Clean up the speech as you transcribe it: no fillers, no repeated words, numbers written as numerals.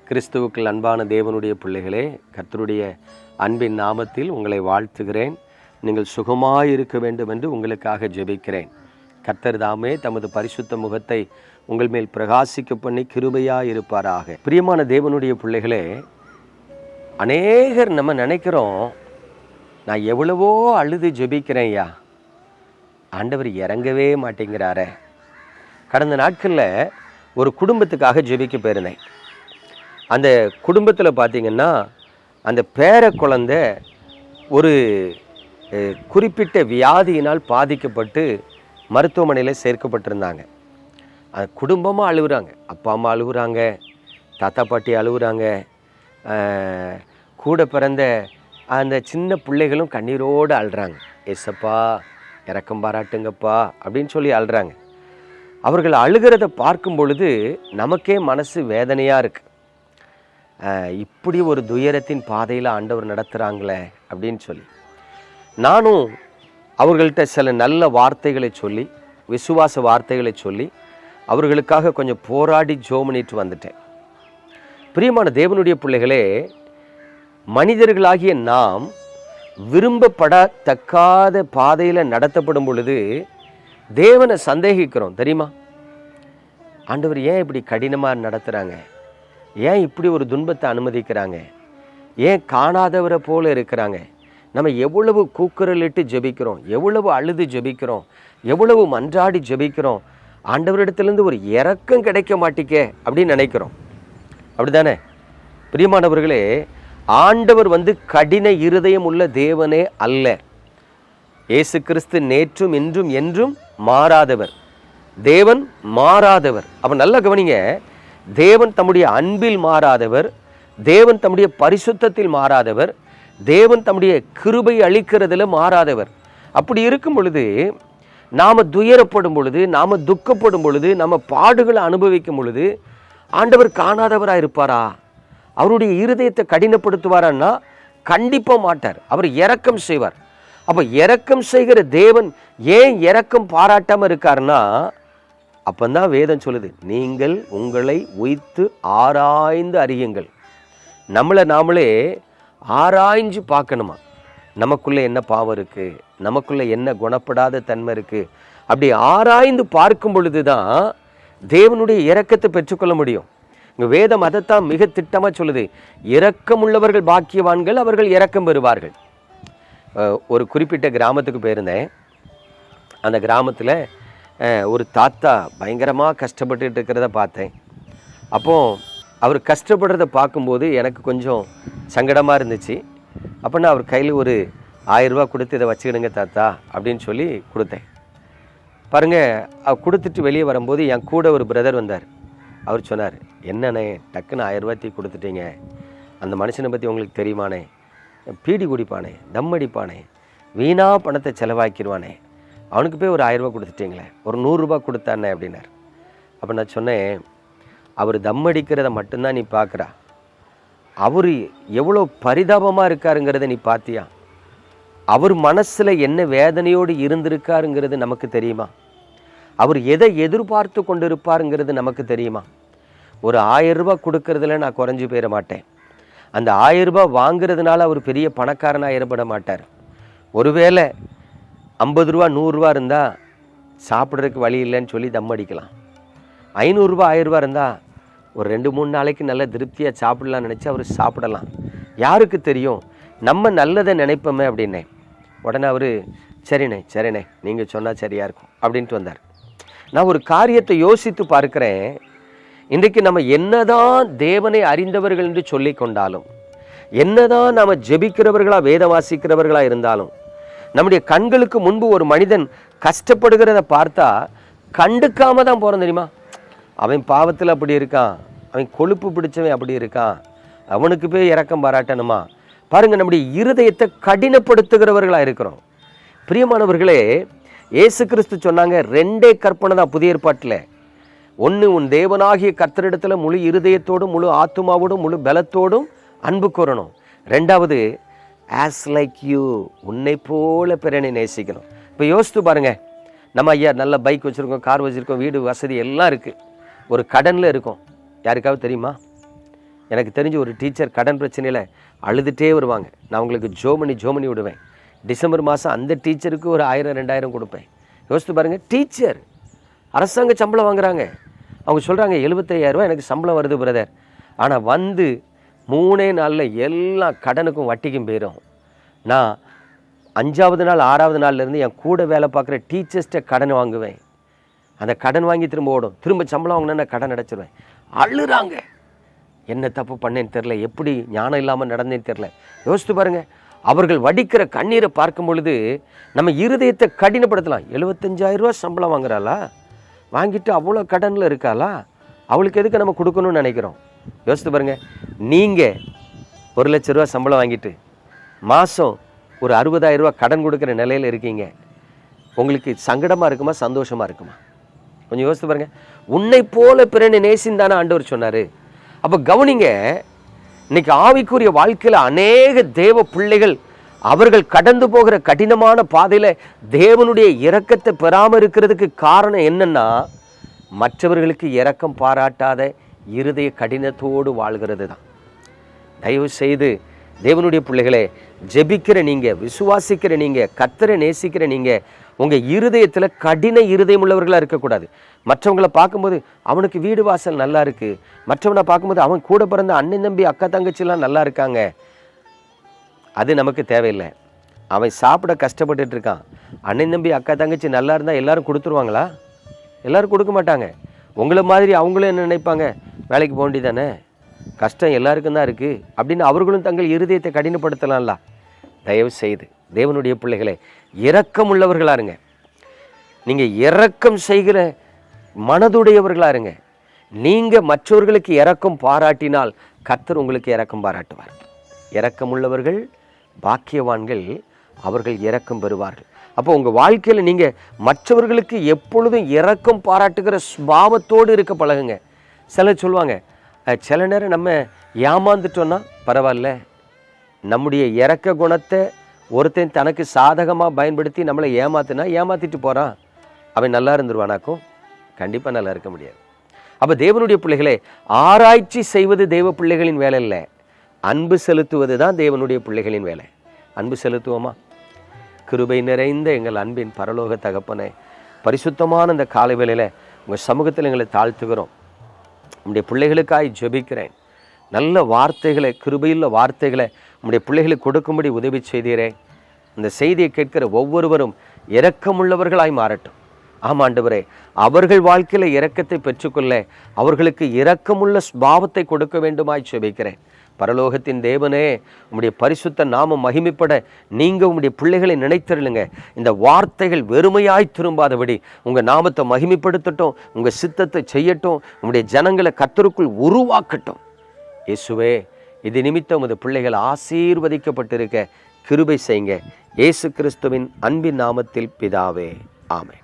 கிறிஸ்துவுக்குள் அன்பான தேவனுடைய பிள்ளைகளே, கர்த்தருடைய அன்பின் நாமத்தில் உங்களை வாழ்த்துகிறேன். நீங்கள் சுகமாயிருக்க வேண்டும் என்று உங்களுக்காக ஜெபிக்கிறேன். கர்த்தர் தாமே தமது பரிசுத்த முகத்தை உங்கள் மேல் பிரகாசிக்க பண்ணி கிருபையாயிருப்பாராக. பிரியமான தேவனுடைய பிள்ளைகளே, அநேகர் நம்ம நினைக்கிறோம், நான் எவ்வளவோ அழுது ஜெபிக்கிறேன் ஐயா, ஆண்டவர் இறங்கவே மாட்டேங்கிறாரே. கடந்த நாட்களில் ஒரு குடும்பத்துக்காக ஜெபிக்க போயிருந்தேன். அந்த குடும்பத்தில் பார்த்திங்கன்னா, அந்த பேர குழந்தை ஒரு குறிப்பிட்ட வியாதியினால் பாதிக்கப்பட்டு மருத்துவமனையில் சேர்க்கப்பட்டிருந்தாங்க. அந்த குடும்பமாக அழுகுறாங்க, அப்பா அம்மா அழுகுறாங்க, தாத்தா பாட்டி அழுகுறாங்க, கூட பிறந்த அந்த சின்ன பிள்ளைகளும் கண்ணீரோடு அழுறாங்க. ஏசப்பா இரக்கம் பாராட்டுங்கப்பா அப்படின்னு சொல்லி அழுறாங்க. அவர்கள் அழுகிறத பார்க்கும் பொழுது நமக்கே மனசு வேதனையாக இருக்குது. இப்படி ஒரு துயரத்தின் பாதையில் ஆண்டவர் நடத்துகிறாங்களே அப்படின்னு சொல்லி நானும் அவர்கள்ட்ட சில நல்ல வார்த்தைகளை சொல்லி, விசுவாச வார்த்தைகளை சொல்லி அவர்களுக்காக கொஞ்சம் போராடி ஜெபம் பண்ணிட்டு வந்துட்டேன். பிரியமான தேவனுடைய பிள்ளைகளே, மனிதர்களாகிய நாம் விரும்பப்படத்தக்காத பாதையில் நடத்தப்படும் பொழுது தேவனை சந்தேகிக்கிறோம். தெரியுமா? ஆண்டவர் ஏன் இப்படி கடினமாக நடத்துகிறாங்க? ஏன் இப்படி ஒரு துன்பத்தை அனுமதிக்கிறாங்க? ஏன் காணாதவரை போல இருக்கிறாங்க? நம்ம எவ்வளவு கூக்குரலிட்டு ஜெபிக்கிறோம், எவ்வளவு அழுது ஜெபிக்கிறோம், எவ்வளவு மன்றாடி ஜெபிக்கிறோம், ஆண்டவரிடத்துலேருந்து ஒரு இரக்கம் கிடைக்க மாட்டேக்கே அப்படின்னு நினைக்கிறோம். அப்படி தானே பிரியமானவர்களே? ஆண்டவர் கடின இருதயம் உள்ள தேவனே அல்ல. இயேசு கிறிஸ்து நேற்றும் இன்றும் என்றும் மாறாதவர். தேவன் மாறாதவர். அப்போ நல்லா கவனிங்க, தேவன் தம்முடைய அன்பில் மாறாதவர், தேவன் தம்முடைய பரிசுத்தத்தில் மாறாதவர், தேவன் தம்முடைய கிருபை அளிக்கிறதுல மாறாதவர். அப்படி இருக்கும் பொழுது நாம் துயரப்படும் பொழுது, நாம் துக்கப்படும் பொழுது, நம்ம பாடுகளை அனுபவிக்கும் பொழுது ஆண்டவர் காணாதவராக இருப்பாரா? அவருடைய இருதயத்தை கடினப்படுத்துவாரான்னா கண்டிப்பாக மாட்டார். அவர் இரக்கம் செய்வார். அப்போ இரக்கம் செய்கிற தேவன் ஏன் இரக்கம் பாராட்டாமல் இருக்காருன்னா, அப்பந்தான் வேதம் சொல்லுது, நீங்கள் உங்களை உய்த்து ஆராய்ந்து அறியுங்கள். நம்மளை நாமளே ஆராய்ஞ்சு பார்க்கணுமா, நமக்குள்ளே என்ன பாவம் இருக்குது, நமக்குள்ளே என்ன குணப்படாத தன்மை இருக்குது. அப்படி ஆராய்ந்து பார்க்கும் பொழுது தான் தேவனுடைய இரக்கத்தை பெற்றுக்கொள்ள முடியும். இங்கே வேதம் அதைத்தான் மிக திட்டமாக சொல்லுது, இரக்கம் உள்ளவர்கள் பாக்கியவான்கள், அவர்கள் இரக்கம் பெறுவார்கள். ஒரு குறிப்பிட்ட கிராமத்துக்கு போயிருந்தேன். அந்த கிராமத்தில் ஒரு தாத்தா பயங்கரமாக கஷ்டப்பட்டுட்டு இருக்கிறத பார்த்தேன். அப்போது அவர் கஷ்டப்படுறத பார்க்கும்போது எனக்கு கொஞ்சம் சங்கடமாக இருந்துச்சு. அப்போ நான் அவர் கையில் ஒரு 1000 ரூபா கொடுத்து இதை வச்சுக்கிடுங்க தாத்தா அப்படின்னு சொல்லி கொடுத்தேன். பாருங்கள், அவர் கொடுத்துட்டு வெளியே வரும்போது என் கூட ஒரு பிரதர் வந்தார். அவர் சொன்னார், என்னண்ணே டக்குன்னு 1000 ரூபாய்க்கு கொடுத்துட்டீங்க, அந்த மனுஷனை பற்றி உங்களுக்கு தெரியுமானே, பீடி குடிப்பானே, தம் அடிப்பானே, வீணா பணத்தை செலவாக்கிடுவானே, அவனுக்கு போய் ஒரு 1000 ரூபா கொடுத்துட்டீங்களே, ஒரு 100 ரூபா கொடுத்தானே அப்படின்னார். அப்போ நான் சொன்னேன், அவர் தம் அடிக்கிறத மட்டும்தான் நீ பார்க்குறா, அவர் எவ்வளோ பரிதாபமாக இருக்காருங்கிறத நீ பார்த்தியா? அவர் மனசில் என்ன வேதனையோடு இருந்திருக்காருங்கிறது நமக்கு தெரியுமா? அவர் எதை எதிர்பார்த்து கொண்டு இருப்பாருங்கிறது நமக்கு தெரியுமா? ஒரு 1000 ரூபா கொடுக்கறதுல நான் குறைஞ்சி போயிட மாட்டேன். அந்த 1000 ரூபாய் வாங்குறதுனால அவர் பெரிய பணக்காரனாக ஏற்பட மாட்டார். ஒருவேளை 50 ரூபா 100 ரூபா இருந்தால் சாப்பிட்றதுக்கு வழி இல்லைன்னு சொல்லி தம் அடிக்கலாம். 500 ரூபா 1000 ரூபா இருந்தால் ஒரு 2-3 நாளைக்கு நல்ல திருப்தியாக சாப்பிடலாம்னு நினச்சி அவர் சாப்பிடலாம். யாருக்கு தெரியும்? நம்ம நல்லதை நினைப்போமே அப்படின்னேன். உடனே அவர் சரிண்ணே நீங்கள் சொன்னால் சரியாக இருக்கும் அப்படின்ட்டு வந்தார். நான் ஒரு காரியத்தை யோசித்து பார்க்கிறேன். இன்றைக்கு நம்ம என்னதான் தேவனை அறிந்தவர்கள் என்று சொல்லி கொண்டாலும், என்னதான் நாம் ஜெபிக்கிறவர்களா வேத வாசிக்கிறவர்களா இருந்தாலும், நம்முடைய கண்களுக்கு முன்பு ஒரு மனிதன் கஷ்டப்படுகிறத பார்த்தா கண்டுக்காம தான் போகிறோம். தெரியுமா? அவன் பாவத்தில் அப்படி இருக்கான், அவன் கொழுப்பு பிடிச்சவன் அப்படி இருக்கான், அவனுக்கு போய் இரக்கம் பாராட்டணுமா? பாருங்கள், நம்முடைய இருதயத்தை கடினப்படுத்துகிறவர்களா இருக்கிறோம். பிரியமானவர்களே, இயேசு கிறிஸ்து சொன்னாங்க, 2 கற்பனை தான் புதிய ஏற்பாட்டில். ஒன்று, உன் தேவனாகிய கர்த்தரிடத்தில் முழு இருதயத்தோடும் முழு ஆத்துமாவோடும் முழு பலத்தோடும் அன்பு கூறணும். 2வது, ஆஸ் லைக் யூ, உன்னை போல பிறனை நேசிக்கணும். இப்போ யோசித்து பாருங்க, நம்ம ஐயா நல்ல பைக் வச்சுருக்கோம், கார் வச்சுருக்கோம், வீடு வசதி எல்லாம் இருக்குது, ஒரு கடனில் இருக்கும். யாருக்காவது தெரியுமா? எனக்கு தெரிஞ்ச ஒரு டீச்சர் கடன் பிரச்சனையில் அழுதுகிட்டே வருவாங்க. நான் உங்களுக்கு ஜோமணி விடுவேன். டிசம்பர் மாதம் அந்த டீச்சருக்கு ஒரு 1000-2000 கொடுப்பேன். யோசித்து பாருங்கள், டீச்சர் அரசாங்க சம்பளம் வாங்குறாங்க. அவங்க சொல்கிறாங்க 75,000 எனக்கு சம்பளம் வருது பிரதர். ஆனால் 3 நாளில் எல்லா கடனுக்கும் வட்டிக்கும் போயிடும். நான் 5ஆவது நாள் 6ஆவது நாள்லேருந்து என் கூட வேலை பார்க்குற டீச்சர்ஸ்கிட்ட கடன் வாங்குவேன். அந்த கடன் வாங்கி திரும்ப ஓடும். திரும்ப சம்பளம் வாங்கினா நான் கடன் அடைச்சிடுவேன். அழுறாங்க. என்ன தப்பு பண்ணேன்னு தெரில, எப்படி ஞானம் இல்லாமல் நடந்தேன்னு தெரில. யோசித்து பாருங்கள், அவர்கள் வடிக்கிற கண்ணீரை பார்க்கும் பொழுது நம்ம இருதயத்தை கடினப்படுத்தலாம். 75,000 சம்பளம் வாங்குறாளா, வாங்கிட்டு அவ்வளோ கடனில் இருக்காளா, அவளுக்கு எதுக்கு நம்ம கொடுக்கணும்னு நினைக்கிறோம். யோசித்து பாருங்கள், நீங்கள் 1,00,000 சம்பளம் வாங்கிட்டு மாதம் ஒரு 60,000 கடன் கொடுக்குற நிலையில் இருக்கீங்க. உங்களுக்கு சங்கடமாக இருக்குமா, சந்தோஷமாக இருக்குமா? கொஞ்சம் யோசித்து பாருங்கள். உன்னை போல பிறனை நேசிந்தானே ஆண்டவர் சொன்னார். அப்போ கவனிங்க, இன்னைக்கு ஆவிக்குரிய வாழ்க்கையில் அநேக தேவ பிள்ளைகள் அவர்கள் கடந்து போகிற கடினமான பாதையில் தேவனுடைய இரக்கத்தை பெறாமல் இருக்கிறதுக்கு காரணம் என்னன்னா, மற்றவர்களுக்கு இரக்கம் பாராட்டாத இருதய கடினத்தோடு வாழ்கிறது தான். தயவு செய்து தேவனுடைய பிள்ளைகளே, ஜெபிக்கிற நீங்கள், விசுவாசிக்கிற நீங்கள், கர்த்தரை நேசிக்கிற நீங்கள், உங்கள் இருதயத்தில் கடின இருதயம் உள்ளவர்களாக இருக்கக்கூடாது. மற்றவங்களை பார்க்கும்போது அவனுக்கு வீடு வாசல் நல்லா இருக்குது, மற்றவனை பார்க்கும்போது அவன் கூட பிறந்த அண்ணன் தம்பி அக்கா தங்கச்சிலாம் நல்லா இருக்காங்க, அது நமக்கு தேவையில்லை. அவன் சாப்பிட கஷ்டப்பட்டுட்டு இருக்கான். அண்ணன் தம்பி அக்கா தங்கச்சி நல்லா இருந்தால் எல்லாரும் கொடுத்துருவாங்களா? எல்லோரும் கொடுக்க மாட்டாங்க. உங்களை மாதிரி அவங்களும் என்ன நினைப்பாங்க, வேலைக்கு போக வேண்டியதானே, கஷ்டம் எல்லாருக்கும் தான் இருக்குது அப்படின்னு அவர்களும் தங்கள் இருதயத்தை கடினப்படுத்தலாம்ல. தயவு செய்து தேவனுடைய பிள்ளைகளை இரக்கம் உள்ளவர்களாக இருங்க. நீங்கள் இரக்கம் செய்கிற மனதுடையவர்களாக இருங்க. நீங்கள் மற்றவர்களுக்கு இரக்கம் பாராட்டினால் கர்த்தர் உங்களுக்கு இரக்கம் பாராட்டுவார். இரக்கம் உள்ளவர்கள் பாக்கியவான்கள், அவர்கள் இரக்கம் பெறுவார்கள். அப்போ உங்கள் வாழ்க்கையில் நீங்கள் மற்றவர்களுக்கு எப்பொழுதும் இரக்கம் பாராட்டுகிற சுபாவத்தோடு இருக்க பழகுங்க. சிலர் சொல்லுவாங்க, சில நேரம் நம்ம ஏமாந்துட்டோன்னா பரவாயில்ல, நம்முடைய இரக்க குணத்தை ஒருத்தன் தனக்கு சாதகமாக பயன்படுத்தி நம்மளை ஏமாற்றிட்டு போகிறான், அவன் நல்லா இருந்துருவானாக்கும்? கண்டிப்பாக நல்லா இருக்க முடியாது. அப்போ தேவனுடைய பிள்ளைகளே, ஆராய்ச்சி செய்வது தேவ பிள்ளைகளின் வேலை இல்லை, அன்பு செலுத்துவது தான் தேவனுடைய பிள்ளைகளின் வேலை. அன்பு செலுத்துவோமா? கிருபை நிறைந்த எங்கள் அன்பின் பரலோக தகப்பனே, பரிசுத்தமான இந்த காலை வேளையில் உங்கள் சமூகத்தில் எங்களை தாழ்த்துகிறோம். உங்களுடைய பிள்ளைகளுக்காய் ஜெபிக்கிறேன். நல்ல வார்த்தைகளை, கிருபையுள்ள வார்த்தைகளை உங்களுடைய பிள்ளைகளுக்கு கொடுக்கும்படி உதவி செய்தீரே. இந்த செய்தியை கேட்கிற ஒவ்வொருவரும் இரக்கமுள்ளவர்களாய் மாறட்டும். ஆமாண்டவரே, அவர்கள் வாழ்க்கையில் இரக்கத்தை பெற்றுக்கொள்ள அவர்களுக்கு இரக்கமுள்ள சுபாவத்தை கொடுக்க வேண்டுமாய் ஜெபிக்கிறேன். பரலோகத்தின் தேவனே, உம்முடைய பரிசுத்த நாமம் மகிமைப்பட நீங்கள் உம்முடைய பிள்ளைகளை நினைத்தருளுங்க. இந்த வார்த்தைகள் வெறுமையாய் திரும்பாதபடி உங்கள் நாமத்தை மகிமைப்படுத்தட்டும், உங்கள் சித்தத்தை செய்யட்டும், உம்முடைய ஜனங்களை கர்த்தருக்குள் உருவாக்கட்டும். இயேசுவே, இது நிமித்தம் உமது பிள்ளைகள் ஆசீர்வதிக்கப்பட்டிருக்க கிருபை செய்யுங்க. இயேசு கிறிஸ்துவின் அன்பின் நாமத்தில் பிதாவே, ஆமென்.